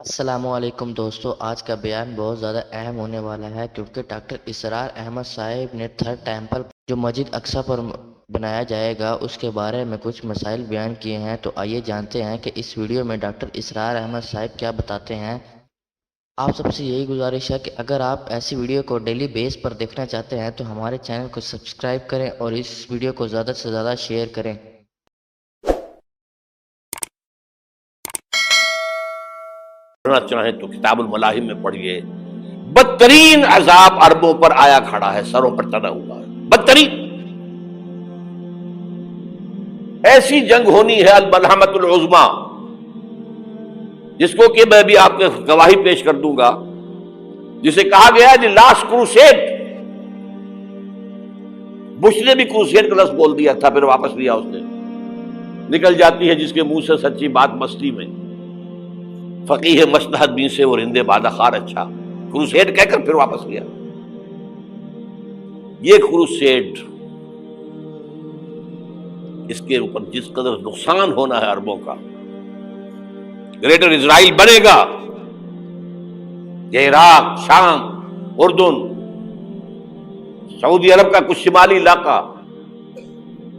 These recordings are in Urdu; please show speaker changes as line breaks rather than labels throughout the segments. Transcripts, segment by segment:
السلام علیکم دوستو، آج کا بیان بہت زیادہ اہم ہونے والا ہے کیونکہ ڈاکٹر اسرار احمد صاحب نے تھرڈ ٹیمپل جو مسجد اقصی پر بنایا جائے گا اس کے بارے میں کچھ مسائل بیان کیے ہیں۔ تو آئیے جانتے ہیں کہ اس ویڈیو میں ڈاکٹر اسرار احمد صاحب کیا بتاتے ہیں۔ آپ سب سے یہی گزارش ہے کہ اگر آپ ایسی ویڈیو کو ڈیلی بیس پر دیکھنا چاہتے ہیں تو ہمارے چینل کو سبسکرائب کریں اور اس ویڈیو کو زیادہ سے زیادہ شیئر کریں۔
پڑھنا چاہیں تو کتاب الملاحم میں پڑھیے۔ بدترین عذاب عربوں پر آیا کھڑا ہے، سروں پر چڑھا ہوا ہے، بدترین ایسی جنگ ہونی ہے الملحمۃ العظمی، جس کو کہ میں بھی آپ کے گواہی پیش کر دوں گا، جسے کہا گیا ہے دی لاسٹ کروسیڈ۔ بش نے بھی کروسیڈ کا لفظ بول دیا تھا، پھر واپس لیا اس نے۔ نکل جاتی ہے جس کے منہ سے سچی بات مستی میں، فقیہ مصلحت بین سے اور ہندے بادہ خار اچھا، کروسیڈ کہہ کر پھر واپس لیا۔ یہ کروسیڈ، اس کے اوپر جس قدر نقصان ہونا ہے عربوں کا، گریٹر اسرائیل بنے گا، یہ عراق، شام، اردن، سعودی عرب کا کچھ شمالی علاقہ،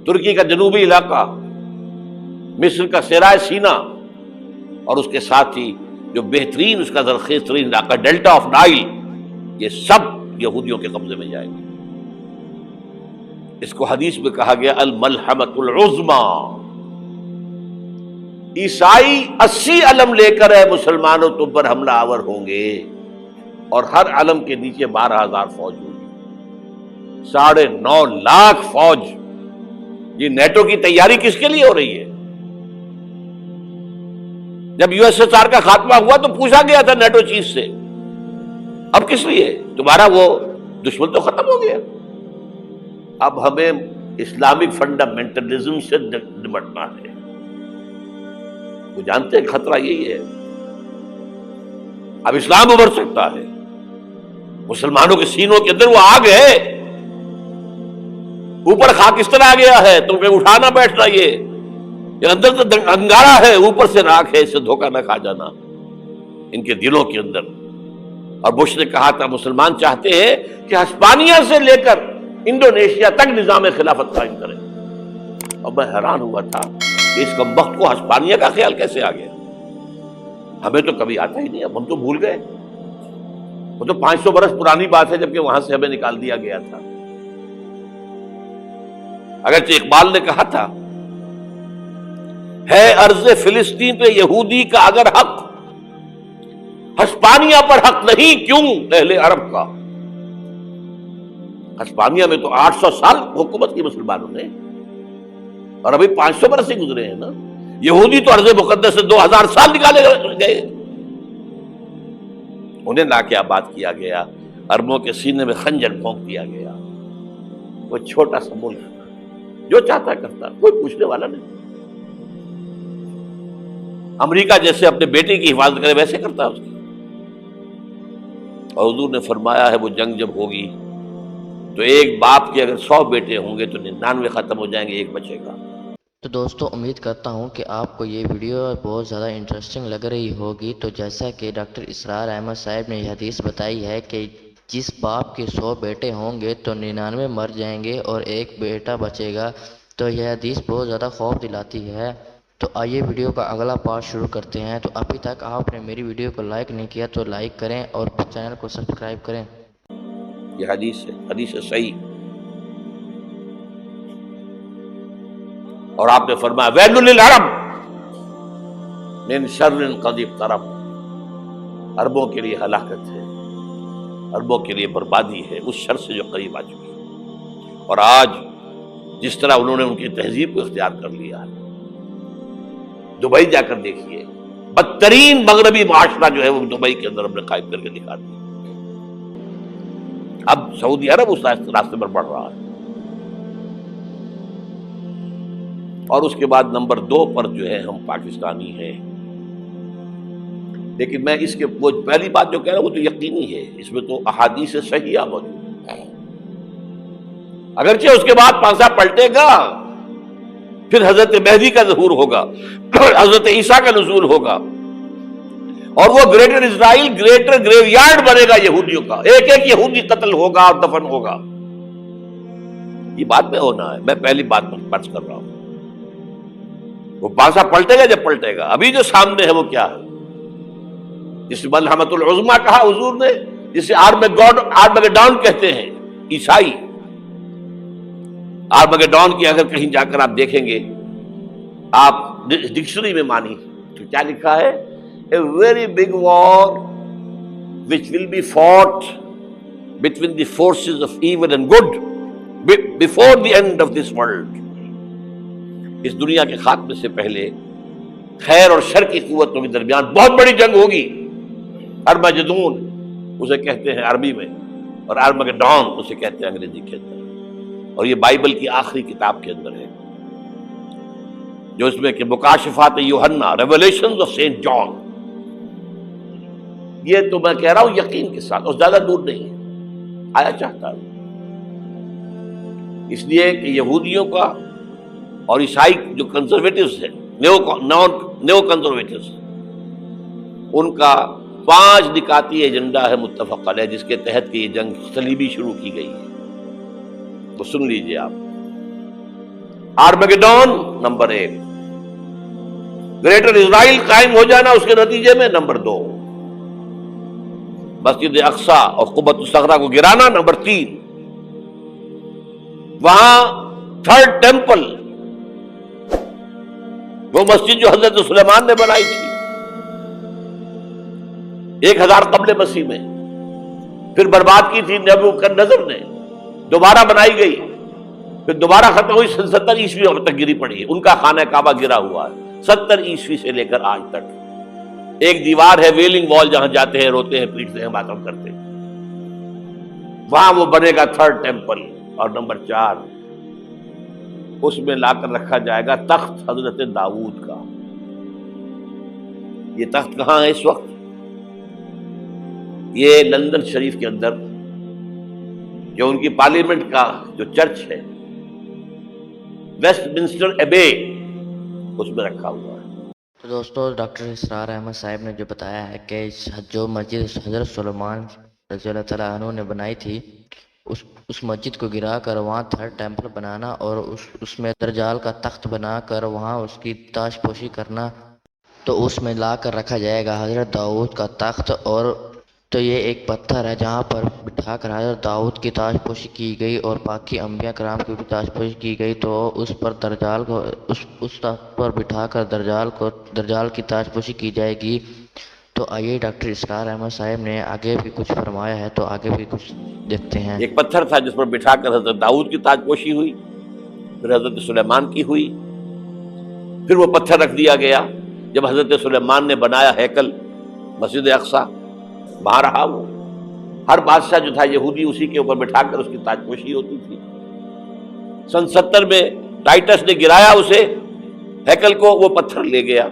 ترکی کا جنوبی علاقہ، مصر کا صحرائے سینا، اور اس کے ساتھ ہی جو بہترین اس کا زرخیز ترین علاقہ ڈیلٹا آف نائل، یہ سب یہودیوں کے قبضے میں جائے گا۔ اس کو حدیث میں کہا گیا الملحمۃ العظمی۔ عیسائی 80 علم لے کر اے مسلمانوں تم پر حملہ آور ہوں گے، اور ہر علم کے نیچے 12,000 فوج ہوگی، 9.5 لاکھ فوج۔ یہ نیٹو کی تیاری کس کے لیے ہو رہی ہے؟ جب یو ایس ایس آر کا خاتمہ ہوا تو پوچھا گیا تھا نیٹو چیف سے، اب کس لیے؟ تمہارا وہ دشمن تو ختم ہو گیا، اب ہمیں اسلامک فنڈامنٹلزم سے نمٹنا ہے۔ وہ جانتے ہیں خطرہ یہی ہے، اب اسلام ابھر سکتا ہے، مسلمانوں کے سینوں کے اندر وہ آگ ہے، اوپر خاکستر آ گیا ہے، تمہیں اٹھانا بیٹھنا، یہ اندر تو انگارہ ہے، اوپر سے راکھ ہے، اس سے دھوکہ نہ کھا جانا ان کے دلوں کے اندر۔ اور بش نے کہا تھا مسلمان چاہتے ہیں کہ ہسپانیہ سے لے کر انڈونیشیا تک نظام خلافت قائم کریں، اور میں حیران ہوا تھا کہ اس کمبخت کو ہسپانیہ کا خیال کیسے آ گیا؟ ہمیں تو کبھی آتا ہی نہیں، اب ہم تو بھول گئے، وہ تو 500 برس پرانی بات ہے جبکہ وہاں سے ہمیں نکال دیا گیا تھا۔ اگرچہ اقبال نے کہا تھا ہے ارض فلسطین پہ یہودی کا اگر حق، ہسپانیہ پر حق نہیں کیوں اہل عرب کا؟ ہسپانیہ میں تو 800 سال حکومت کی مسلمانوں نے، اور ابھی 500 برس ہی گزرے ہیں نا۔ یہودی تو ارض مقدس سے 2000 سال نکالے گئے، انہیں نہ کیا بات کیا گیا، عربوں کے سینے میں خنجر پھونک دیا گیا۔ وہ چھوٹا سا ملک جو چاہتا کرتا، کوئی پوچھنے والا نہیں۔ امریکہ جیسے اپنے بیٹے کی حفاظت کرے ویسے کرتا ہے اس کی، اور حضور نے فرمایا ہے وہ جنگ جب ہوگی تو ایک باپ کے اگر 100 بیٹے ہوں گے تو 99 ختم ہو جائیں گے، ایک بچے گا۔
تو دوستو امید کرتا ہوں کہ آپ کو یہ ویڈیو بہت زیادہ انٹرسٹنگ لگ رہی ہوگی۔ تو جیسا کہ ڈاکٹر اسرار احمد صاحب نے یہ حدیث بتائی ہے کہ جس باپ کے 100 بیٹے ہوں گے تو 99 مر جائیں گے اور ایک بیٹا بچے گا، تو یہ حدیث بہت زیادہ خوف دلاتی ہے۔ تو آئیے ویڈیو کا اگلا پارٹ شروع کرتے ہیں۔ تو ابھی تک آپ نے میری ویڈیو کو لائک نہیں کیا تو لائک کریں اور چینل کو سبسکرائب کریں۔
یہ حدیث ہے، حدیث ہے صحیح۔ اور آپ نے فرمایا ویل للعرب من شر قد اقترب، عربوں کے لیے ہلاکت ہے، عربوں کے لیے بربادی ہے اس شر سے جو قریب آ چکی ہے۔ اور آج جس طرح انہوں نے ان کی تہذیب کو اختیار کر لیا ہے، دبئی جا کر دیکھیے، بدترین مغربی معاشرہ جو ہے وہ دبئی کے اندر ہم نے قائم کر کے دکھا دیا۔ اب سعودی عرب اس راستے پر بڑھ رہا ہے۔ اور اس کے بعد نمبر 2 پر جو ہے ہم پاکستانی ہیں، لیکن میں اس کے وہ پہلی بات جو کہہ رہا ہوں وہ تو یقینی ہے، اس میں تو احادیث صحیحہ موجود ہے۔ اگرچہ اس کے بعد پانسا پلٹے گا، پھر حضرت مہدی کا ظہور ہوگا، حضرت عیسیٰ کا نزول ہوگا، اور وہ گریٹر اسرائیل گریٹر گریو یارڈ بنے گا یہودیوں کا، ایک ایک یہودی قتل ہوگا اور دفن ہوگا. یہ بات میں ہونا ہے، میں پہلی بات فرض کر رہا ہوں. وہ پاسا پلٹے گا جب پلٹے گا. ابھی جو سامنے ہے وہ کیا ہے؟ جس ملحمۃ العظمیٰ کہا حضور نے، جسے آرمگیڈون کہتے ہیں عیسائی. آرمگیڈون کی اگر کہیں جا کر آپ دیکھیں گے، آپ ڈکشنری میں مانی تو کیا لکھا ہے؟ A very big war which will be fought between the forces of evil and good before the end of this world. اس دنیا کے خاتمے سے پہلے خیر اور شر کی قوتوں کے درمیان بہت بڑی جنگ ہوگی. ارمجدون اسے کہتے ہیں عربی میں، اور آرمگیڈون اسے کہتے ہیں انگریزی کے اندر. اور یہ بائبل کی آخری کتاب کے اندر ہے، جو اس میں کہ مکاشفات یوحنا، ریویلیشنز آف سینٹ جان. یہ تو میں کہہ رہا ہوں یقین کے ساتھ، اور زیادہ دور نہیں ہے، آیا چاہتا ہوں. اس لیے کہ یہودیوں کا اور عیسائی جو کنزرویٹوز ہیں، نیو کنزرویٹوز، ان کا 5 نکاتی ایجنڈا ہے متفق علیہ، جس کے تحت کہ یہ جنگ صلیبی شروع کی گئی ہے. تو سن لیجئے آپ. آرمگیڈون نمبر 1، گریٹر اسرائیل قائم ہو جانا اس کے نتیجے میں نمبر 2، مسجد اقصی اور قبۃ الصخرہ کو گرانا نمبر 3، وہاں تھرڈ ٹیمپل، وہ مسجد جو حضرت سلیمان نے بنائی تھی 1000 قبل مسیح میں، پھر برباد کی تھی نبوکدنضر نے، دوبارہ بنائی گئی، پھر دوبارہ ختم ہوئی 70 عیسوی تک گری پڑی. ان کا خانہ کعبہ گرا ہوا ہے 70 عیسوی سے لے کر آج تک. ایک دیوار ہے ویلنگ وال، جہاں جاتے ہیں، روتے ہیں، پیٹتے ہیں، ماتم کرتے ہیں. وہاں وہ بنے گا تھرڈ ٹیمپل. اور نمبر 4، اس میں لا کر رکھا جائے گا تخت حضرت داؤد کا. یہ تخت کہاں ہے اس وقت؟ یہ لندن شریف کے اندر، جو ان کی پارلیمنٹ کا جو چرچ ہے، ویسٹ منسٹر ایبے، اس میں رکھا ہوا ہے.
تو دوستو، ڈاکٹر اسرار احمد صاحب نے جو بتایا ہے کہ جو مسجد حضرت سلیمان رضی اللہ تعالیٰ عنہ نے بنائی تھی، اس مسجد کو گرا کر وہاں تھرڈ ٹیمپل بنانا اور اس میں درجال کا تخت بنا کر وہاں اس کی تاج پوشی کرنا، تو اس میں لا کر رکھا جائے گا حضرت داؤد کا تخت. اور تو یہ ایک پتھر ہے جہاں پر بٹھا کر حضرت داؤد کی تاج پوشی کی گئی اور باقی انبیاء کرام کی بھی تاج پوشی کی گئی. تو اس پر درجال کو اس تخت پر بٹھا کر درجال کی تاج پوشی کی جائے گی. تو آئیے ڈاکٹر اسرار احمد صاحب نے آگے بھی کچھ فرمایا ہے، تو آگے بھی کچھ دیکھتے ہیں.
ایک پتھر تھا جس پر بٹھا کر حضرت داؤد کی تاج پوشی ہوئی، پھر حضرت سلیمان کی ہوئی، پھر وہ پتھر رکھ دیا گیا جب حضرت سلیمان نے بنایا ہیکل مسجد اقصی. وہاں رہا وہ. ہر بادشاہ جو تھا یہودی اسی کے اوپر بٹھا کر اس کی تاج پوشی ہوتی تھی. سن 70 میں ٹائٹس نے گرایا اسے، ہیکل کو. وہ پتھر لے گیا،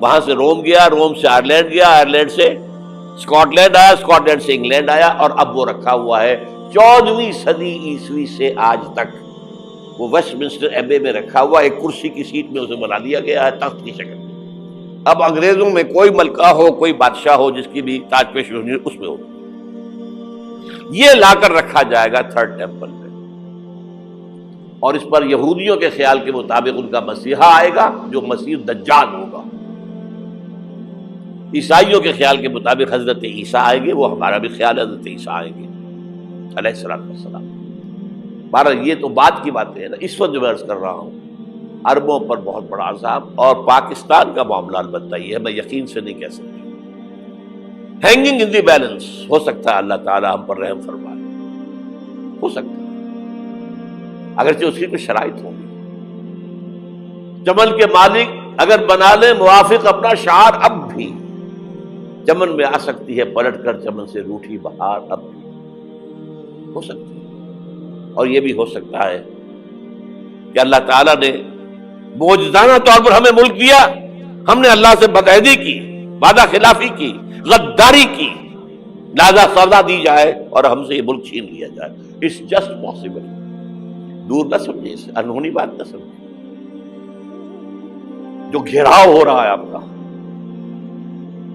وہاں سے روم گیا، روم سے آئرلینڈ گیا، آئرلینڈ سے اسکاٹ لینڈ آیا، اسکاٹ لینڈ سے انگلینڈ آیا، اور اب وہ رکھا ہوا ہے 14ویں صدی عیسوی سے آج تک. وہ ویسٹ منسٹر ایبے میں رکھا ہوا، ایک کرسی کی سیٹ میں اسے بنا دیا گیا ہے تخت کی شکل میں. اب انگریزوں میں کوئی ملکہ ہو، کوئی بادشاہ ہو جس کی بھی تاج پوشی ہونی اس میں ہو، یہ لا کر رکھا جائے گا تھرڈ ٹیمپل میں. اور اس پر یہودیوں کے خیال کے مطابق ان کا مسیحا آئے گا جو مسیح دجال ہوگا. عیسائیوں کے خیال کے مطابق حضرت عیسیٰ آئیں گے، وہ ہمارا بھی خیال ہے حضرت عیسیٰ آئیں گے علیہ السلام. بہرحال یہ تو بعد کی باتیں ہیں نا. اس وقت جو میں عرض کر رہا ہوں، عربوں پر بہت بڑا عذاب. اور پاکستان کا معاملہ البتہ یہ ہے، میں یقین سے نہیں کہہ سکتا. ہینگنگ ان دی بیلنس، ہو سکتا ہے اللہ تعالیٰ ہم پر رحم فرمائے، ہو سکتا ہے، اگرچہ اس کی کچھ شرائط ہوں گی. چمن کے مالک اگر بنا لیں موافق اپنا شعار، اب بھی چمن میں آ سکتی ہے پلٹ کر چمن سے روٹھی بہار. اب بھی ہو سکتی ہے. اور یہ بھی ہو سکتا ہے کہ اللہ تعالیٰ نے معجزانہ طور پر ہمیں ملک دیا، ہم نے اللہ سے بدعہدی کی، وعدہ خلافی کی، غداری کی، لہذا سزا دی جائے اور ہم سے یہ ملک چھین لیا جائے. It's just possible. دور نہ سمجھے، اسے انہونی بات نہ سمجھے. جو گھیراؤ ہو رہا ہے آپ کا،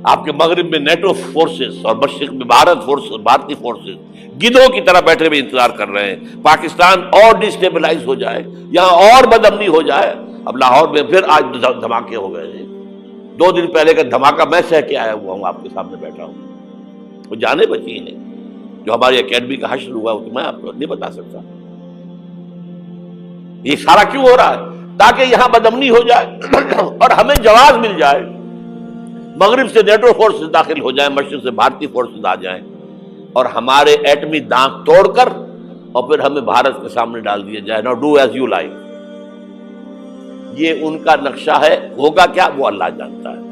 آپ کے مغرب میں نیٹو فورسز اور مشرق میں بھارت فورسز، بھارتی فورسز گدھوں کی طرح بیٹھے ہوئے انتظار کر رہے ہیں پاکستان اور ڈسٹیبلائز ہو جائے، یہاں اور بدامنی ہو جائے۔ اب لاہور میں پھر آج دھماکے ہو گئے ہیں، 2 دن پہلے کا دھماکہ میں سہ کے آیا ہوا ہوں، آپ کے سامنے بیٹھا ہوں۔ وہ جانیں بچی ہیں جو ہماری اکیڈمی کا حشر ہوا وہ تو میں آپ کو نہیں بتا سکتا۔ یہ سارا کیوں ہو رہا ہے؟ تاکہ یہاں بدامنی ہو جائے اور ہمیں جواز مل جائے، مغرب سے نیٹو فورسز داخل ہو جائیں، مشرق سے بھارتی فورسز آ جائیں اور ہمارے ایٹمی دانت توڑ کر اور پھر ہمیں بھارت کے سامنے ڈال دیا جائے۔ نو ڈو ایز یو لائک۔ یہ ان کا نقشہ ہے، ہوگا کیا وہ اللہ جانتا ہے،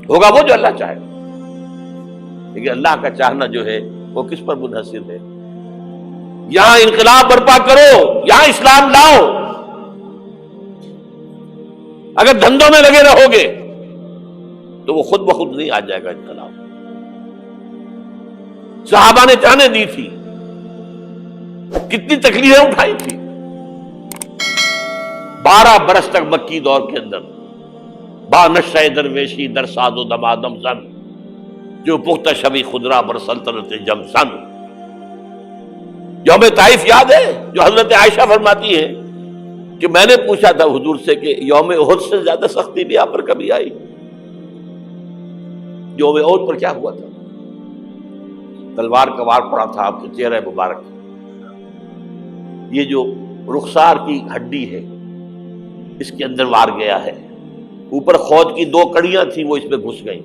ہوگا وہ جو اللہ چاہے، لیکن اللہ کا چاہنا جو ہے وہ کس پر منحصر ہے؟ یہاں انقلاب برپا کرو، یہاں اسلام لاؤ۔ اگر دھندوں میں لگے رہو گے تو وہ خود بخود نہیں آ جائے گا انقلاب۔ صحابہ نے جانیں دی تھی، کتنی تکلیفیں اٹھائی تھی، 12 برس تک مکی دور کے اندر با نشہ درویشی در ساد و دمادم زن جو پختہ شبی خدرا بر سلطنت جم سن۔ یوم طائف یاد ہے جو حضرت عائشہ فرماتی ہے کہ میں نے پوچھا تھا حضور سے کہ یوم احد سے زیادہ سختی بھی آپ پر کبھی آئی؟ یوم احد پر کیا ہوا تھا؟ تلوار کا وار پڑا تھا آپ کے چہرہ مبارک، یہ جو رخسار کی ہڈی ہے اس کے اندر وار گیا ہے، اوپر خود کی 2 کڑیاں تھیں وہ اس میں گھس گئیں،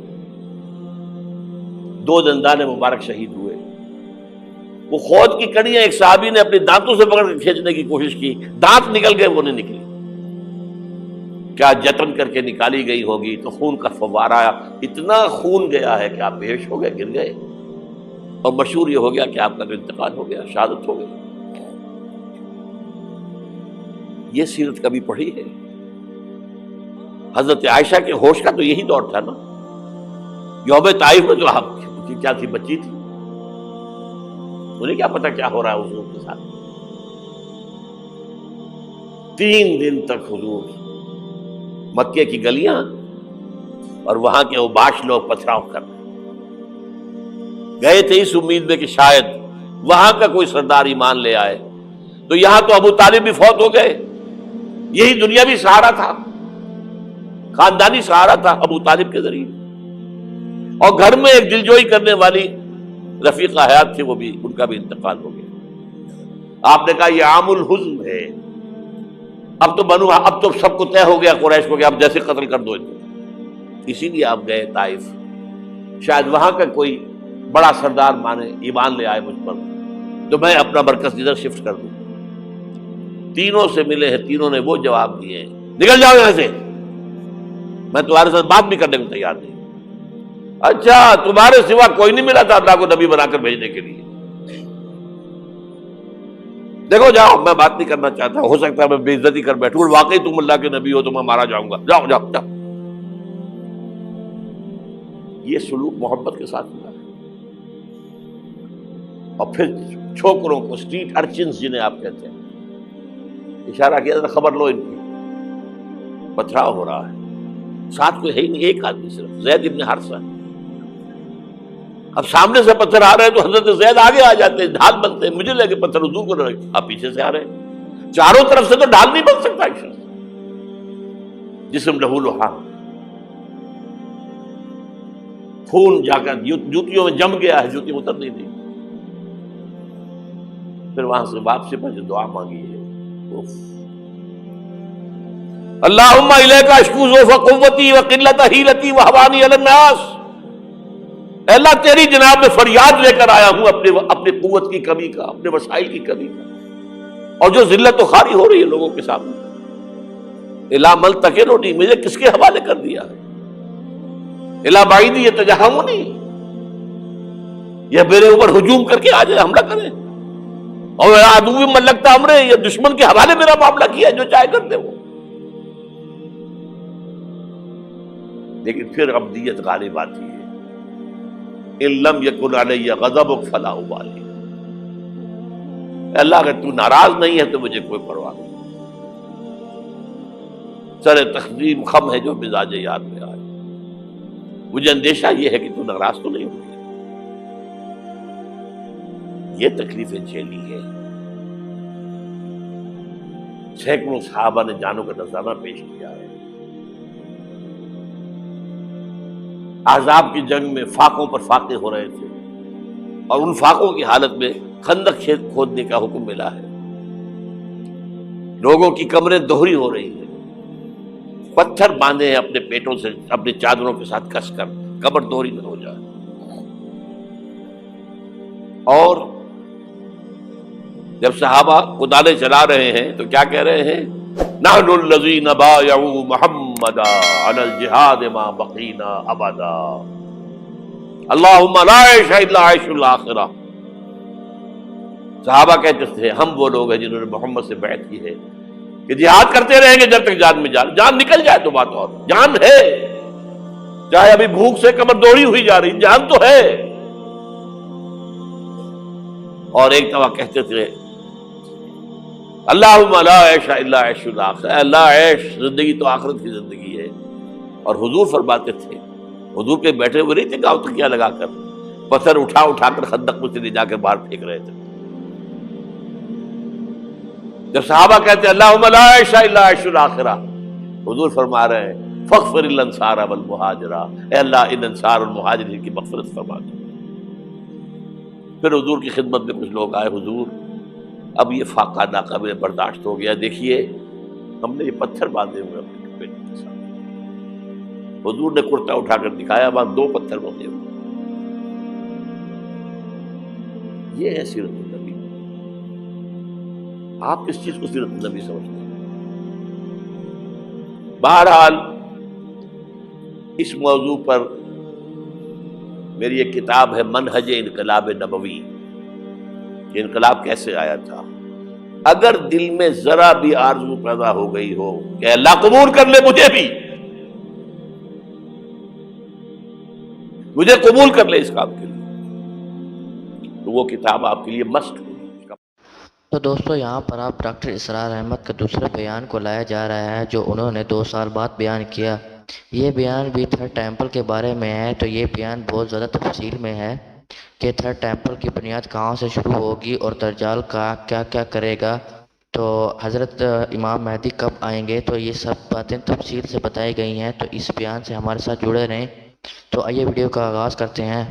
2 دندان مبارک شہید ہوئے۔ وہ خود کی کڑیاں ایک صحابی نے اپنے دانتوں سے پکڑ کر کھینچنے کی کوشش کی، دانت نکل گئے، وہ نہیں نکلی، کیا جتن کر کے نکالی گئی ہوگی تو خون کا فوارہ آیا، اتنا خون گیا ہے کہ آپ بے ہوش ہو گئے، گر گئے، اور مشہور یہ ہو گیا کہ آپ کا انتقال ہو گیا، شہادت ہو گئی۔ یہ سیرت کبھی پڑھی ہے؟ حضرت عائشہ کے ہوش کا تو یہی دور تھا نا۔ یوم طائف میں جو آپ کی کیا تھی، بچی تھی، انہیں کیا پتا کیا ہو رہا ہے حضور کے ساتھ۔ 3 دن تک حضور مکے کی گلیاں اور وہاں کے اوباش لوگ پتھراؤ کر گئے تھے اس امید میں کہ شاید وہاں کا کوئی سردار ایمان لے آئے، تو یہاں تو ابو طالب بھی فوت ہو گئے، یہی دنیاوی سہارا تھا، خاندانی سہارا تھا ابو طالب کے ذریعے، اور گھر میں ایک دلجوئی کرنے والی رفیقہ حیات تھی، وہ بھی، ان کا بھی انتقال ہو گیا۔ آپ نے کہا یہ عام الحزن ہے، اب تو سب کو طے ہو گیا قریش کو کہ اب جیسے قتل کر دو ان کو، اسی لیے آپ گئے طائف، شاید وہاں کا کوئی بڑا سردار مانے ایمان لے آئے مجھ پر تو میں اپنا مرکز ادھر شفٹ کر دوں۔ تینوں سے ملے ہیں، تینوں نے وہ جواب دیے، نکل جاؤ یہاں سے، میں تمہارے ساتھ بات بھی کرنے کو تیار نہیں۔ اچھا، تمہارے سوا کوئی نہیں ملا تھا اللہ کو نبی بنا کر بھیجنے کے لیے؟ دیکھو جاؤ، میں بات نہیں کرنا چاہتا، ہو سکتا ہے میں بے عزتی کر بیٹھوں، واقعی تم اللہ کے نبی ہو تو میں مارا جاؤں گا، جاؤ جاؤ جاؤ۔ یہ سلوک محبت کے ساتھ ہوا ہے۔ اور پھر چھوکروں کو، اسٹریٹ ارچنز جنہیں آپ کہتے ہیں، اشارہ کیا تھا، خبر لو ان کی، پتھراؤ ہو رہا ہے، ساتھ کوئی ہے ہی نہیں، ایک آدمی صرف، زید ابن حارثہ۔ اب سامنے سے پتھر آ رہے ہیں تو حضرت زید آگے آ جاتے ہیں، ڈھال بنتے ہیں، مجھے لگے پتھر حضور کو لگے، آپ پیچھے سے آ رہے ہیں، چاروں طرف سے تو ڈھال نہیں بن سکتا ایک شخص، جسم لہو لہان، خون جا کر جوتیوں میں جم گیا ہے، جوتی اتر نہیں دی۔ پھر وہاں سے واپسی پر جو دعا مانگی ہے، اللہم الیک اشکو ضعف قوتی وقلت حیلتی وہوانی علی الناس، اے اللہ تیری جناب میں فریاد لے کر آیا ہوں اپنی قوت کی کمی کا، اپنے وسائل کی کمی کا، اور جو ذلت و خواری ہو رہی ہے لوگوں کے سامنے، الا ملتقنونی، مجھے کس کے حوالے کر دیا ہے، الا بعیدی یتجہمونی، یہ میرے اوپر ہجوم کر کے آ جائے، حملہ کرے، اور عدو من لگتا امرے، یہ دشمن کے حوالے میرا معاملہ کیا، جو چاہے کر دے وہ۔ لیکن پھر عبدیت غالب آتی ہے، ان لم یکن علی غضبک فلا ابالی، اللہ اگر تو ناراض نہیں ہے تو مجھے کوئی پرواہ نہیں، سر تقدیم خم ہے جو مزاج یاد میں آئے۔ مجھے اندیشہ یہ ہے کہ تو ناراض تو نہیں ہوگی. یہ تکلیفیں جھیلی ہے. سینکڑوں صحابہ نے جانوں کا نذرانہ پیش کیا ہے. احزاب کی جنگ میں فاقوں پر فاقے ہو رہے تھے اور ان فاقوں کی حالت میں خندق کھودنے کا حکم ملا ہے. لوگوں کی کمریں دوہری ہو رہی ہیں، پتھر باندھے ہیں اپنے پیٹوں سے، اپنی چادروں کے ساتھ کس کر کمر دوہری نہ ہو جائے. اور جب صحابہ کدالیں چلا رہے ہیں تو کیا کہہ رہے ہیں؟ نحن الذین بایعوا محمدا علی الجہاد ما بقینا ابدا اللہم لا عیش الا عیش الاخرہ. صحابہ کہتے تھے ہم وہ لوگ ہیں جنہوں نے محمد سے بیعت کی ہے کہ جہاد کرتے رہیں گے جب تک جان میں جان نکل جائے تو بات اور جان ہے، چاہے ابھی بھوک سے کمر دوڑی ہوئی جا رہی، جان تو ہے. اور ایک دفعہ کہتے تھے اللہم لا عیش الا عیش الاخرہ، اللہ عیش زندگی تو آخرت کی زندگی ہے. اور حضور فرماتے تھے، حضور کے بیٹھے ہوئے نہیں تھے گاؤں تکیہ لگا کر، پتھر اٹھا اٹھا کر خندق میں سے لے جا کر باہر پھینک رہے تھے. جب صحابہ کہتے ہیں اللہم لا عیش الا عیش الاخرہ، حضور فرما رہے ہیں فاغفر الانصار والمہاجرہ، اے اللہ ان انصار اور مہاجرین کی مغفرت فرما دو. پھر حضور کی خدمت میں کچھ لوگ آئے، حضور اب یہ فاقہ ناقابل برداشت ہو گیا، دیکھیے ہم نے یہ پتھر باندھے ہوئے اپنے پیٹ کے ساتھ. حضور نے کرتا اٹھا کر دکھایا، وہاں 2 پتھر بندھے ہوئے. یہ ہے سیرت النبی. آپ کس چیز کو سیرت النبی سمجھتے ہیں؟ بہرحال اس موضوع پر میری ایک کتاب ہے منہج انقلاب نبوی، کہ انقلاب کیسے آیا تھا. اگر دل میں ذرا بھی آرزو پیدا ہو گئی ہو کہ اللہ قبول کر لے مجھے بھی، مجھے قبول کر لے اس کام کے لیے، تو وہ کتاب آپ کے لیے مسٹ ہوگی.
تو دوستو یہاں پر آپ ڈاکٹر اسرار احمد کے دوسرے بیان کو لایا جا رہا ہے جو انہوں نے 2 سال بعد بیان کیا. یہ بیان بھی تھرڈ ٹیمپل کے بارے میں ہے. تو یہ بیان بہت زیادہ تفصیل میں ہے کہ تھرڈ ٹیمپل کی بنیاد کہاں سے شروع ہوگی اور دجال کا کیا کیا کرے گا، تو حضرت امام مہدی کب آئیں گے، تو یہ سب باتیں تفصیل سے بتائی گئی ہیں. تو اس بیان سے ہمارے ساتھ جڑے رہیں. تو آئیے ویڈیو کا آغاز کرتے ہیں.